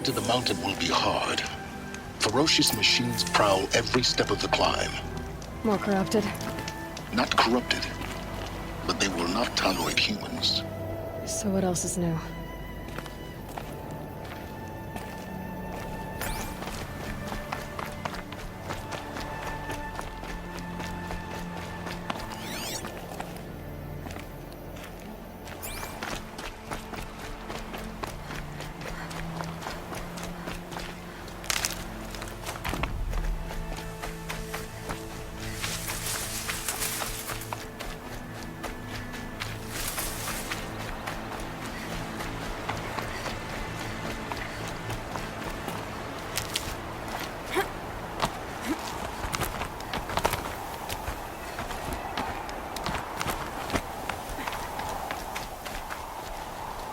way to the mountain will be hard. Ferocious machines prowl every step of the climb. More corrupted. Not corrupted, but they will not tolerate humans. So what else is new?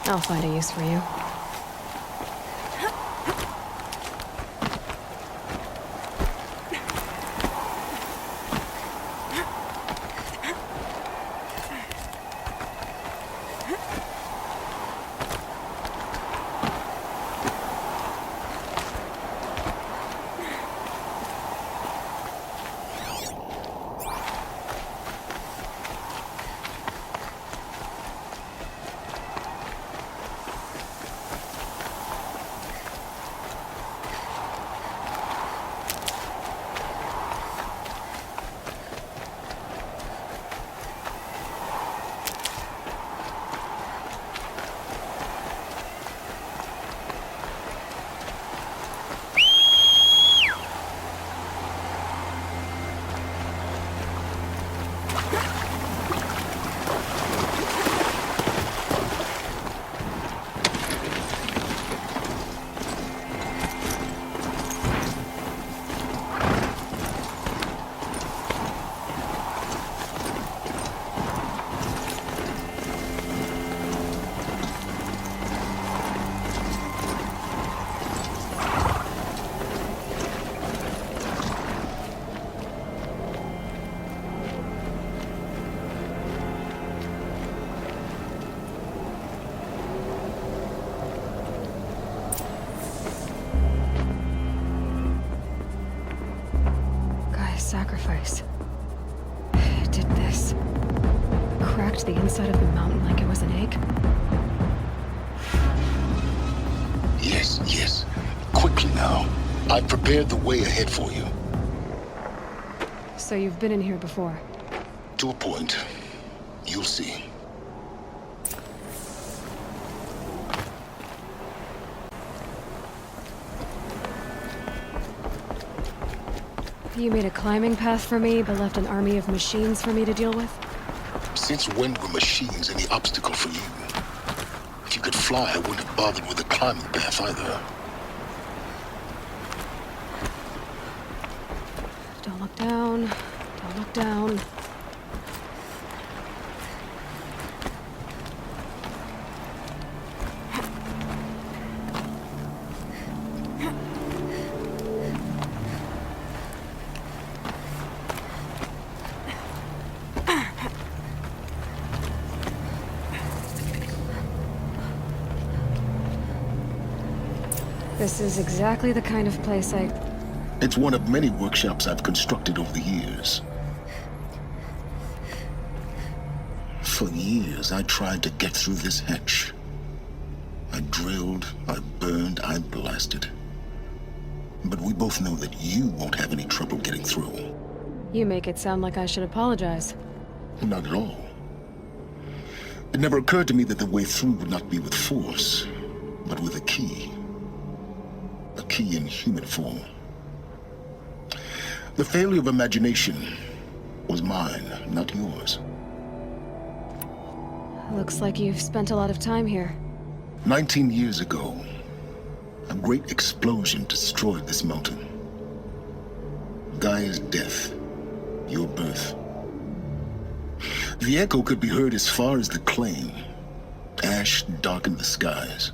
I'll find a use for you. Sacrifice. It did this. Cracked the inside of the mountain like it was an egg. Yes, yes. Quickly now. I've prepared the way ahead for you. So you've been in here before? To a point. You'll see. You made a climbing path for me, but left an army of machines for me to deal with? Since when were machines any obstacle for you? If you could fly, I wouldn't have bothered with a climbing path either. Don't look down. Don't look down. This is exactly the kind of place It's one of many workshops I've constructed over the years. For years, I tried to get through this hatch. I drilled, I burned, I blasted. But we both know that you won't have any trouble getting through. You make it sound like I should apologize. Not at all. It never occurred to me that the way through would not be with force, but with a key. A key in human form. The failure of imagination was mine, not yours. Looks like you've spent a lot of time here. 19 years ago, a great explosion destroyed this mountain. Gaia's death, your birth. The echo could be heard as far as the claim. Ash darkened the skies.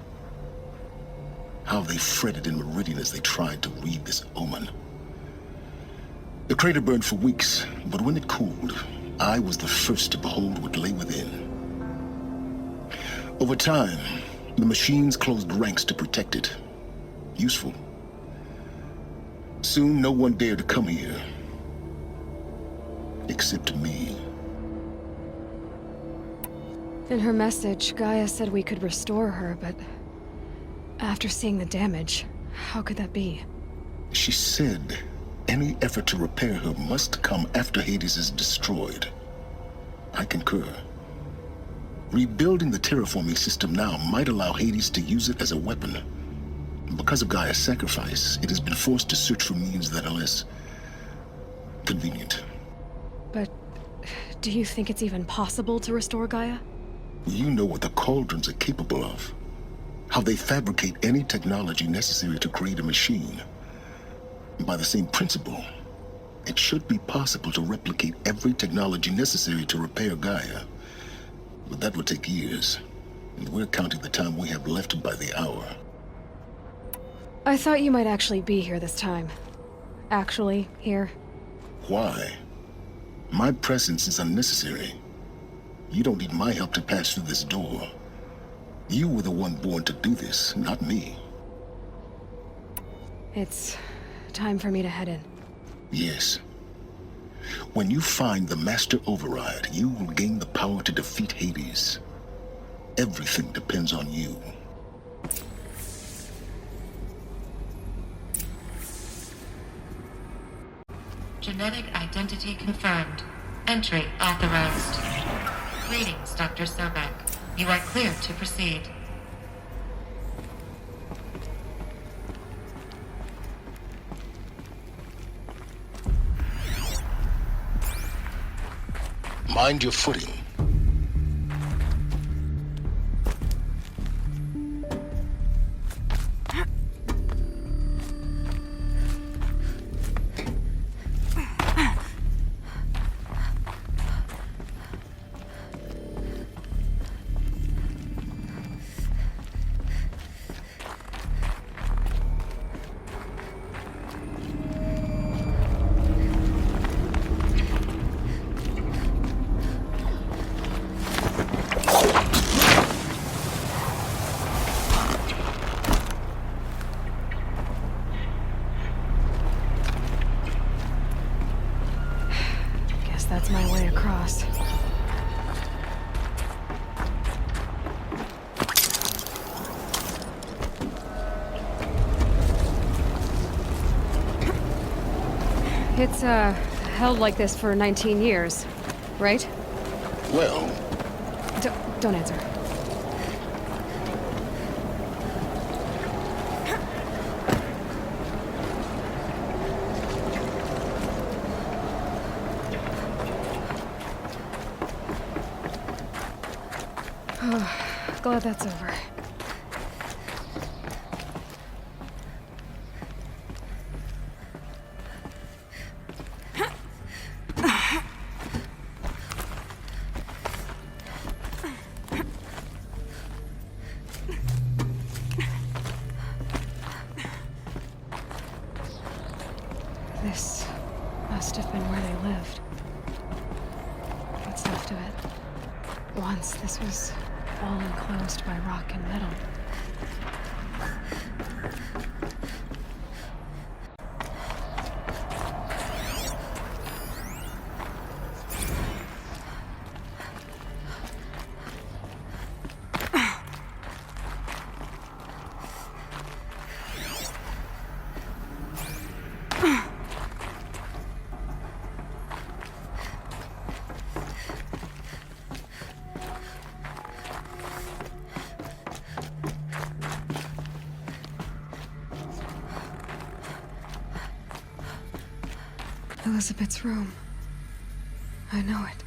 How they fretted in meridian as they tried to read this omen. The crater burned for weeks, but when it cooled, I was the first to behold what lay within. Over time, the machines closed ranks to protect it. useful. Soon, no one dared to come here. Except me. In her message, Gaia said we could restore her, but after seeing the damage, how could that be? She said any effort to repair her must come after Hades is destroyed. I concur. Rebuilding the terraforming system now might allow Hades to use it as a weapon. Because of Gaia's sacrifice, it has been forced to search for means that are less convenient. But do you think it's even possible to restore Gaia? You know what the Cauldrons are capable of. How they fabricate any technology necessary to create a machine. By the same principle, it should be possible to replicate every technology necessary to repair Gaia. But that would take years, and we're counting the time we have left by the hour. I thought you might actually be here this time. Actually, here. Why? My presence is unnecessary. You don't need my help to pass through this door. You were the one born to do this, not me. It's time for me to head in. Yes. When you find the Master Override, you will gain the power to defeat Hades. Everything depends on you. Genetic identity confirmed. Entry authorized. Greetings, Dr. Sobek. You are clear to proceed. Mind your footing. That's my way across. It's, held like this for 19 years, right? Well... Don't answer. Glad that's over. This must have been where they lived. What's left of it. Once this was all enclosed by rock and metal. Elizabeth's room. I know it.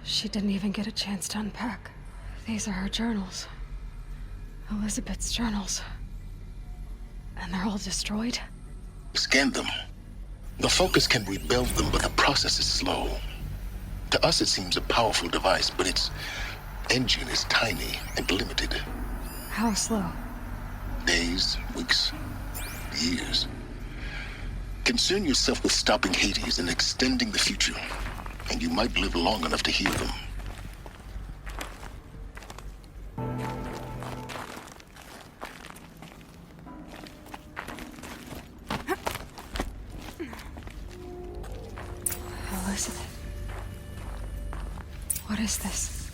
She didn't even get a chance to unpack. These are her journals. Elizabeth's journals. And they're all destroyed? Scan them. The Focus can rebuild them, but the process is slow. To us it seems a powerful device, but its engine is tiny and limited. How slow? Days, weeks, years. Concern yourself with stopping Hades and extending the future, and you might live long enough to hear them. Elizabeth. What is this?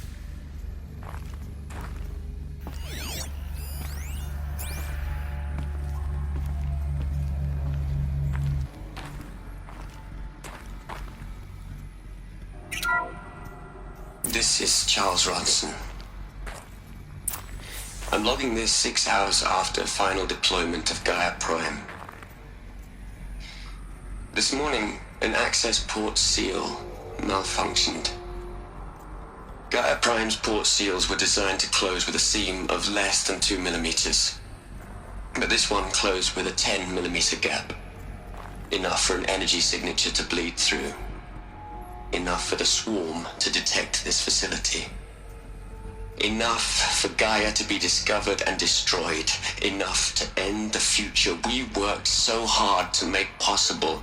This is Charles Ronson. I'm logging this 6 hours after final deployment of Gaia Prime. This morning, an access port seal malfunctioned. Gaia Prime's port seals were designed to close with a seam of less than 2 millimeters. But this one closed with a 10 millimeter gap. Enough for an energy signature to bleed through. Enough for the swarm to detect this facility. Enough for Gaia to be discovered and destroyed. Enough to end the future we worked so hard to make possible.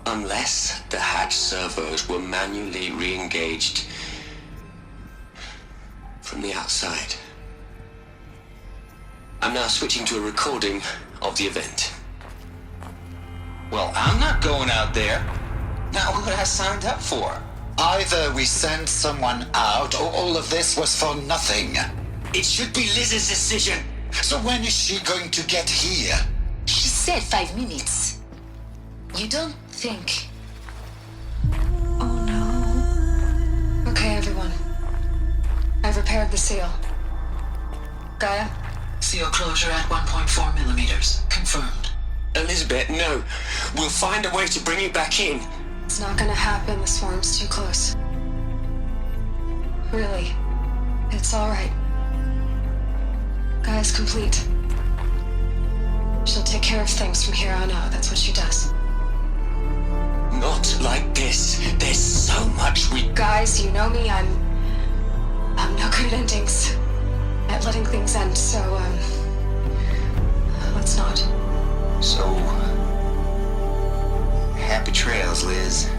Unless the hatch servos were manually re-engaged from the outside. I'm now switching to a recording of the event. Well, I'm not going out there. Not what I signed up for. Either we send someone out, or all of this was for nothing. It should be Liz's decision. So when is she going to get here? She said 5 minutes. You don't think... Oh no. Okay, everyone. I've repaired the seal. Gaia? Seal closure at 1.4 millimeters. Confirmed. Elizabeth, no. We'll find a way to bring you back in. It's not gonna happen. The swarm's too close. Really. It's alright. Gaia's complete. She'll take care of things from here on out. That's what she does. Not like this. There's so much we... Guys, you know me. I'm no good at endings. At letting things end, so, let's not. So, happy trails, Liz.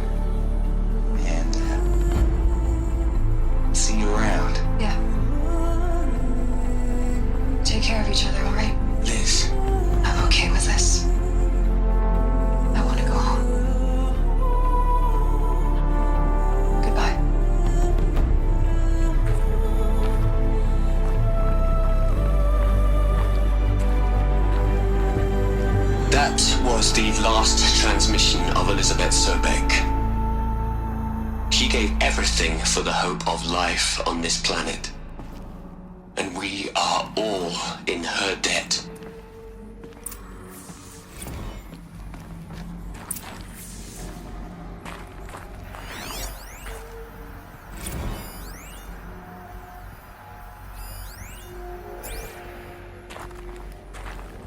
And, see you around. Yeah. Take care of each other, alright? Liz. I'm okay with this. I want to go home. Goodbye. That was the last transmission of Elizabeth Sobek. She gave everything for the hope of life on this planet. And we are all in her debt.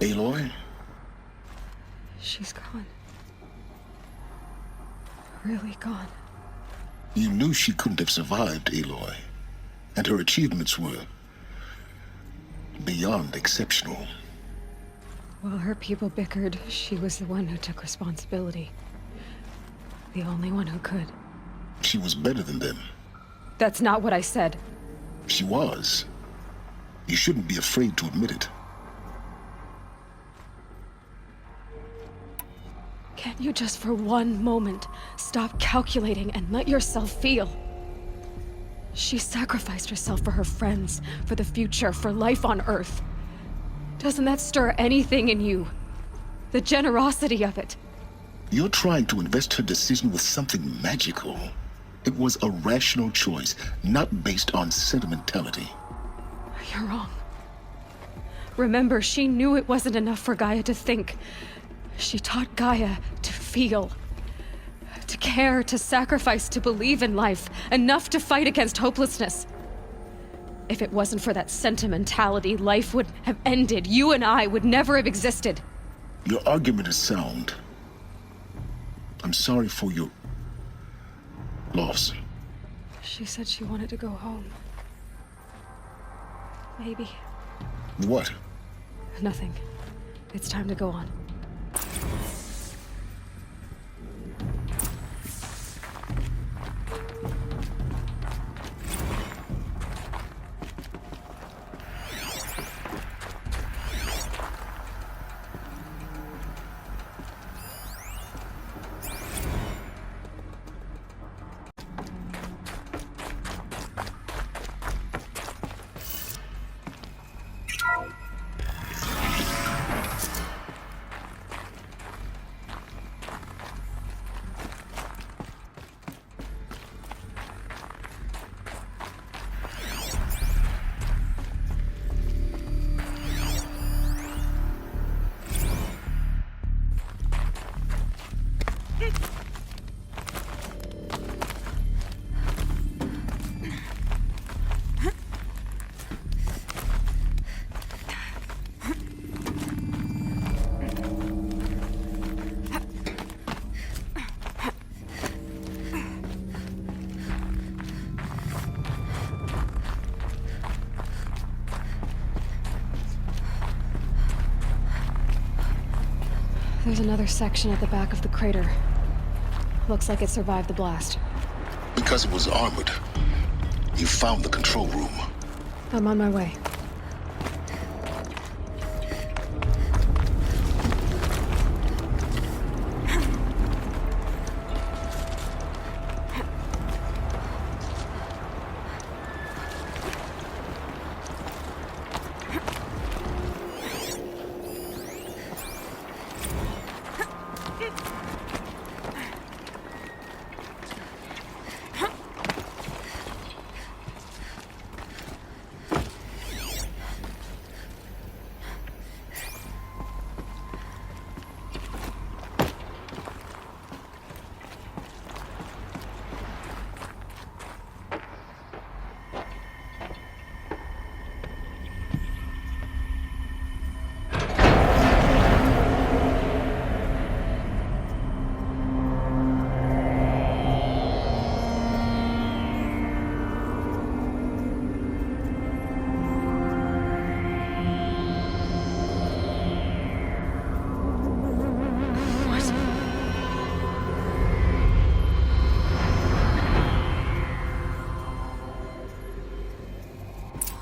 Aloy? She's gone. Really gone. You knew she couldn't have survived, Aloy. And her achievements were beyond exceptional. While her people bickered, she was the one who took responsibility. The only one who could. She was better than them. That's not what I said. She was. You shouldn't be afraid to admit it. Can't you just for one moment stop calculating and let yourself feel? She sacrificed herself for her friends, for the future, for life on Earth. Doesn't that stir anything in you? The generosity of it. You're trying to invest her decision with something magical. It was a rational choice, not based on sentimentality. You're wrong. Remember, she knew it wasn't enough for Gaia to think. She taught Gaia to feel. To care, to sacrifice, to believe in life. Enough to fight against hopelessness. If it wasn't for that sentimentality, life would have ended. You and I would never have existed. Your argument is sound. I'm sorry for your loss. She said she wanted to go home. Maybe. What? Nothing. It's time to go on. There's another section at the back of the crater. Looks like it survived the blast. Because it was armored. You found the control room. I'm on my way.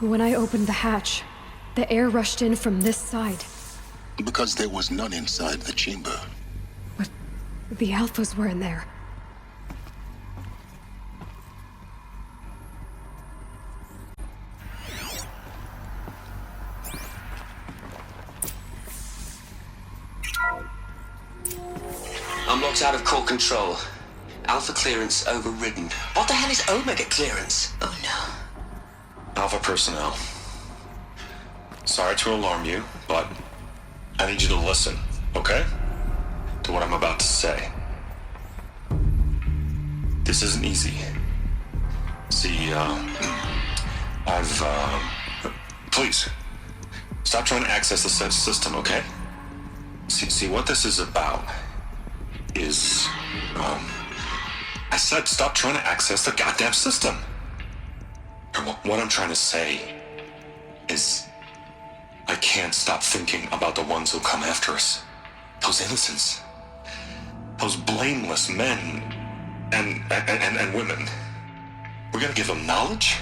When I opened the hatch, the air rushed in from this side. Because there was none inside the chamber. But the Alphas were in there. I'm locked out of core control. Alpha clearance overridden. What the hell is Omega clearance? Oh no. Alpha personnel. Sorry to alarm you, but I need you to listen, okay? To what I'm about to say. This isn't easy. See, please, stop trying to access the system, okay? See, what this is about is, I said stop trying to access the goddamn system. What I'm trying to say is I can't stop thinking about the ones who come after us. Those innocents. Those blameless men and women. We're gonna give them knowledge?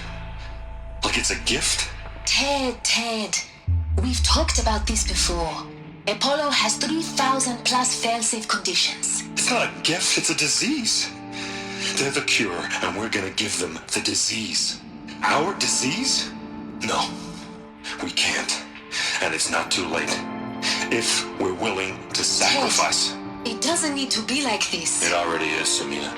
Like it's a gift? Ted. We've talked about this before. Apollo has 3,000 plus fail-safe conditions. It's not a gift, it's a disease. They're the cure, and we're gonna give them the disease. Our disease? No, we can't. And it's not too late. If we're willing to sacrifice. It doesn't need to be like this. It already is, Samina.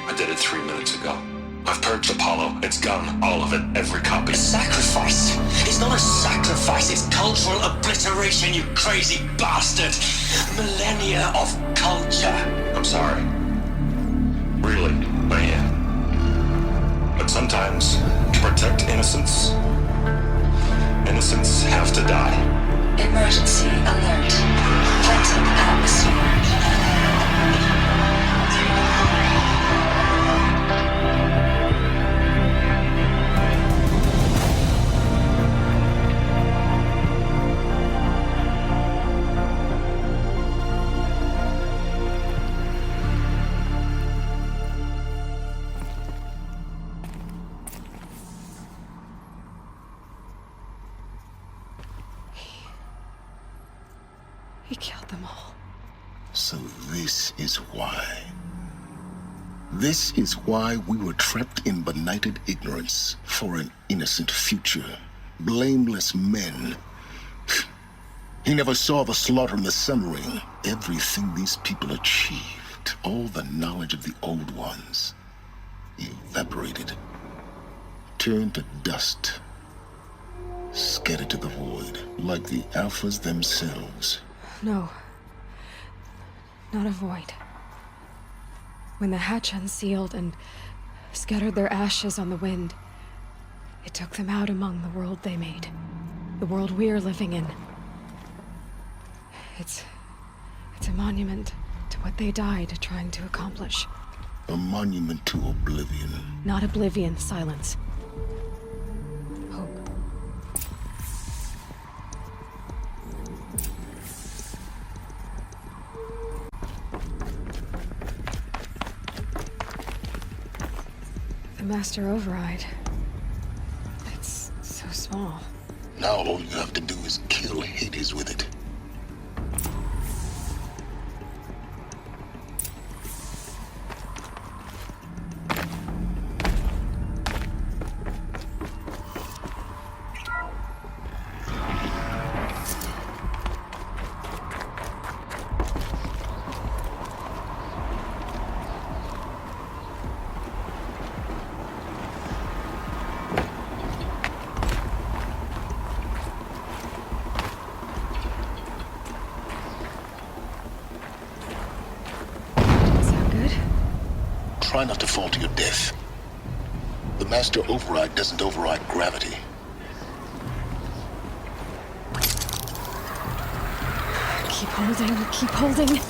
I did it 3 minutes ago. I've purged Apollo. It's gone. All of it. Every copy. A sacrifice? It's not a sacrifice. It's cultural obliteration, you crazy bastard. Millennia of culture. I'm sorry. Really, I am. But sometimes, to protect innocence, innocents have to die. Emergency alert. Threatened atmosphere. He killed them all. So this is why. This is why we were trapped in benighted ignorance for an innocent future. Blameless men. He never saw the slaughter in the Sun Ring. Everything these people achieved, all the knowledge of the old ones, evaporated, turned to dust, scattered to the void, like the Alphas themselves. No. Not a void. When the hatch unsealed and scattered their ashes on the wind, it took them out among the world they made. The world we're living in. It's a monument to what they died trying to accomplish. A monument to oblivion. Not oblivion, silence. Hope. The master override. It's so small. Now all you have to do is kill Hades with it. Try not to fall to your death. The master override doesn't override gravity. Keep holding, keep holding.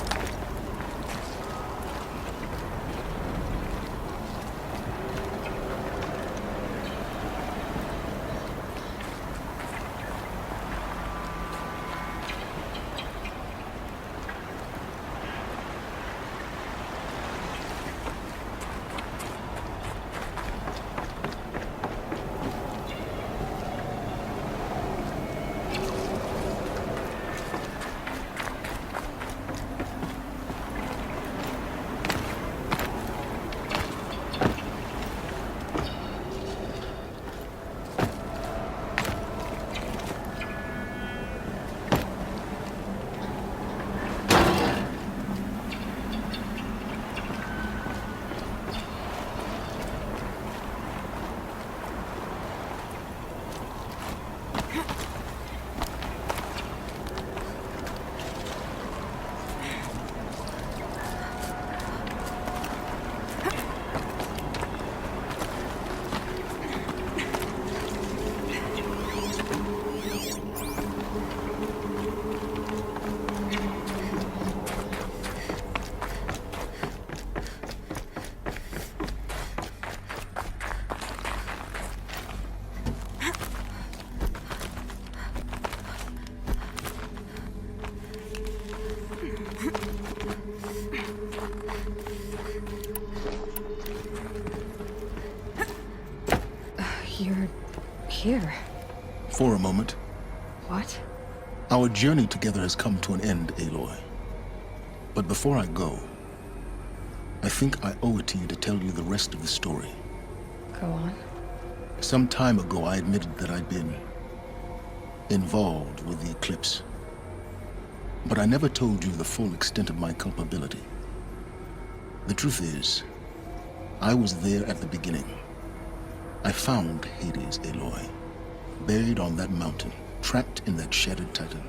You're here. For a moment. What? Our journey together has come to an end, Aloy. But before I go, I think I owe it to you to tell you the rest of the story. Go on. Some time ago, I admitted that I'd been involved with the eclipse. But I never told you the full extent of my culpability. The truth is, I was there at the beginning. I found Hades, Aloy, buried on that mountain, trapped in that shattered titan.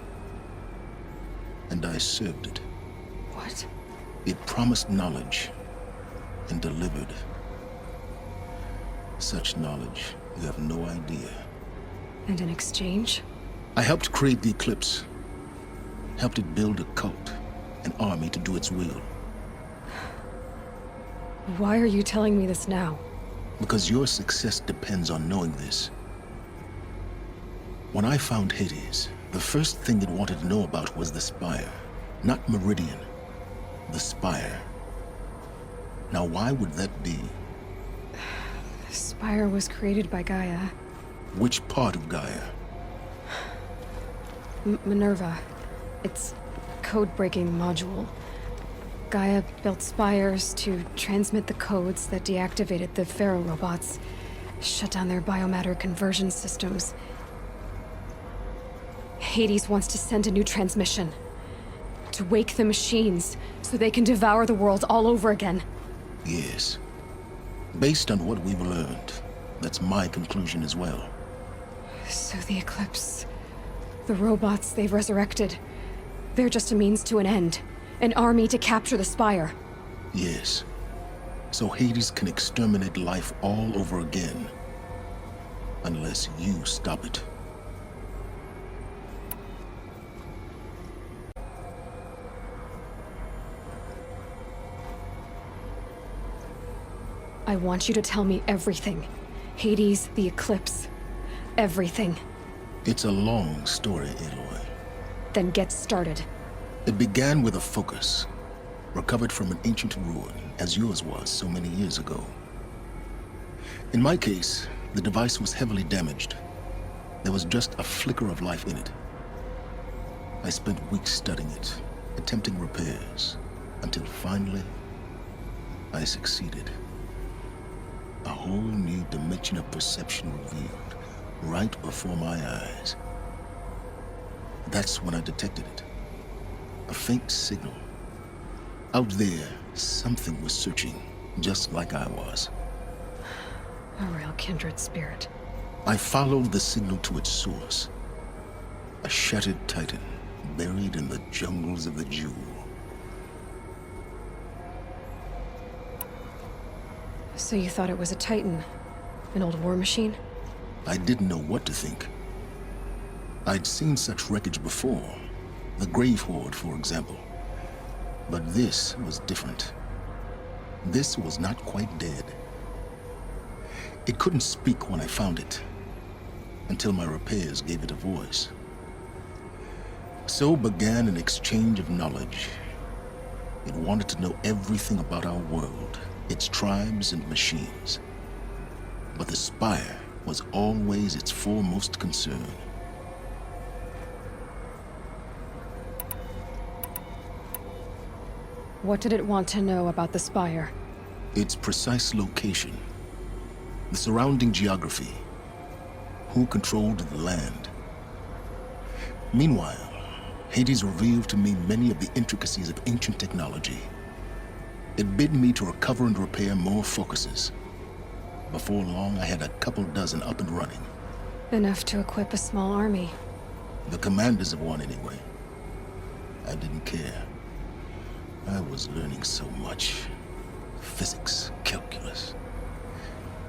And I served it. What? It promised knowledge and delivered. Such knowledge, you have no idea. And in exchange? I helped create the eclipse. Helped it build a cult, an army to do its will. Why are you telling me this now? Because your success depends on knowing this. When I found Hades, the first thing it wanted to know about was the Spire. Not Meridian. The Spire. Now why would that be? The Spire was created by Gaia. Which part of Gaia? Minerva. It's code-breaking module. Gaia built spires to transmit the codes that deactivated the Pharaoh robots, shut down their biomatter conversion systems. Hades wants to send a new transmission. To wake the machines, so they can devour the world all over again. Yes. Based on what we've learned, that's my conclusion as well. So the Eclipse... the robots they've resurrected... they're just a means to an end. An army to capture the Spire. Yes. So Hades can exterminate life all over again. Unless you stop it. I want you to tell me everything. Hades, the Eclipse. Everything. It's a long story, Aloy. Then get started. It began with a focus, recovered from an ancient ruin, as yours was so many years ago. In my case, the device was heavily damaged. There was just a flicker of life in it. I spent weeks studying it, attempting repairs, until finally, I succeeded. A whole new dimension of perception revealed, right before my eyes. That's when I detected it. A faint signal. Out there, something was searching, just like I was. A real kindred spirit. I followed the signal to its source. A shattered titan, buried in the jungles of the Jewel. So you thought it was a Titan? An old war machine? I didn't know what to think. I'd seen such wreckage before. The Grave Horde, for example. But this was different. This was not quite dead. It couldn't speak when I found it, until my repairs gave it a voice. So began an exchange of knowledge. It wanted to know everything about our world, its tribes and machines. But the Spire was always its foremost concern. What did it want to know about the Spire? Its precise location, the surrounding geography, who controlled the land. Meanwhile, Hades revealed to me many of the intricacies of ancient technology. It bid me to recover and repair more focuses. Before long, I had a couple dozen up and running. Enough to equip a small army. The commanders of one, anyway. I didn't care. I was learning so much. Physics, calculus.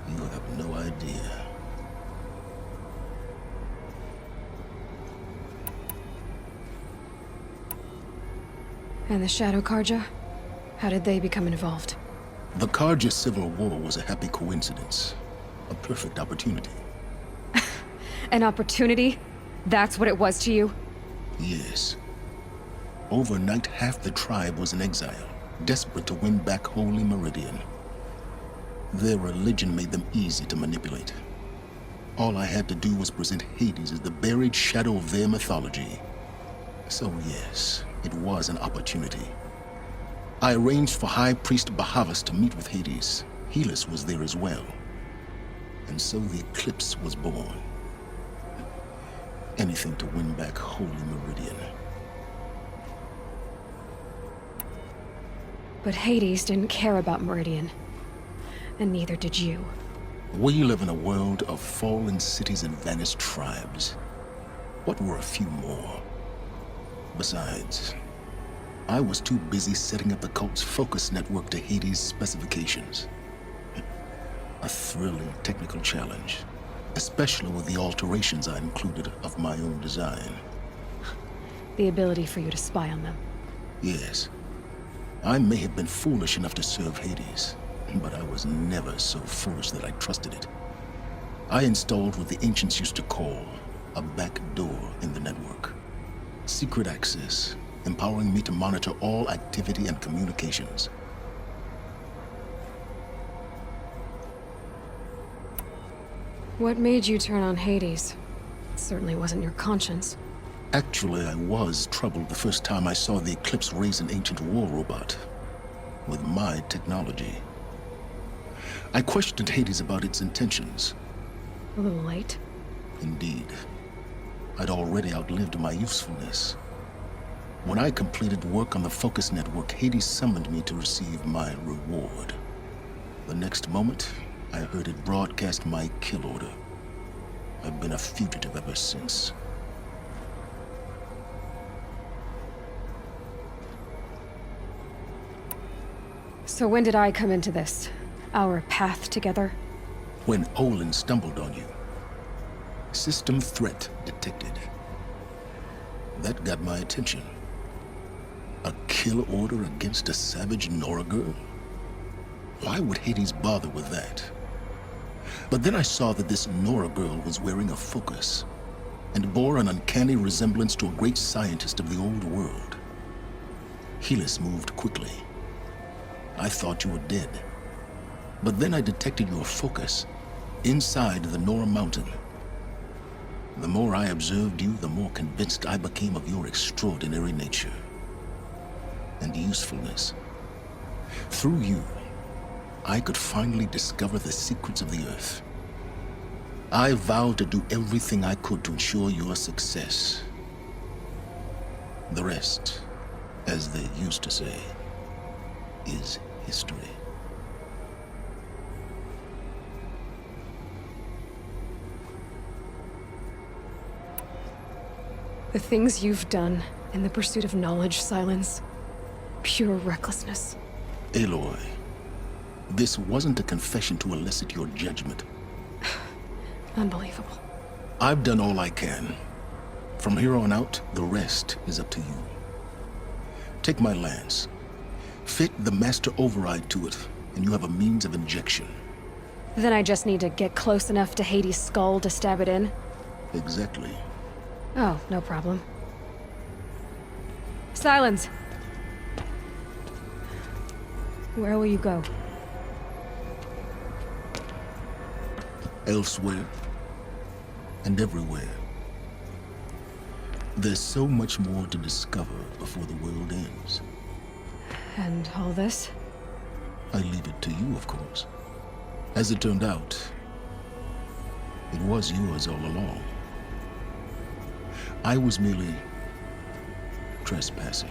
You have no idea. And the Shadow Karja? How did they become involved? The Karja Civil War was a happy coincidence. A perfect opportunity. An opportunity? That's what it was to you? Yes. Overnight, half the tribe was in exile, desperate to win back Holy Meridian. Their religion made them easy to manipulate. All I had to do was present Hades as the buried shadow of their mythology. So yes, it was an opportunity. I arranged for High Priest Bahavas to meet with Hades. Helis was there as well. And so the eclipse was born. Anything to win back Holy Meridian. But Hades didn't care about Meridian. And neither did you. We live in a world of fallen cities and vanished tribes. What were a few more? Besides, I was too busy setting up the cult's focus network to Hades' specifications. A thrilling technical challenge, especially with the alterations I included of my own design. The ability for you to spy on them. Yes. I may have been foolish enough to serve Hades, but I was never so foolish that I trusted it. I installed what the ancients used to call a back door in the network. Secret access, empowering me to monitor all activity and communications. What made you turn on Hades? It certainly wasn't your conscience. Actually, I was troubled the first time I saw the Eclipse raise an ancient war robot with my technology. I questioned Hades about its intentions. A little late. Indeed. I'd already outlived my usefulness. When I completed work on the Focus Network, Hades summoned me to receive my reward. The next moment, I heard it broadcast my kill order. I've been a fugitive ever since. So when did I come into this? Our path together? When Olin stumbled on you. System threat detected. That got my attention. A kill order against a savage Nora girl? Why would Hades bother with that? But then I saw that this Nora girl was wearing a focus, and bore an uncanny resemblance to a great scientist of the old world. Helis moved quickly. I thought you were dead. But then I detected your focus inside the Nora Mountain. The more I observed you, the more convinced I became of your extraordinary nature and usefulness. Through you, I could finally discover the secrets of the Earth. I vowed to do everything I could to ensure your success. The rest, as they used to say, is history. The things you've done in the pursuit of knowledge, Silence. Pure recklessness. Aloy, this wasn't a confession to elicit your judgment. Unbelievable. I've done all I can. From here on out, the rest is up to you. Take my lance. Fit the master override to it, and you have a means of injection. Then I just need to get close enough to Hades' skull to stab it in? Exactly. Oh, no problem. Silence! Where will you go? Elsewhere and everywhere. There's so much more to discover before the world ends. And all this? I leave it to you, of course. As it turned out, it was yours all along. I was merely trespassing.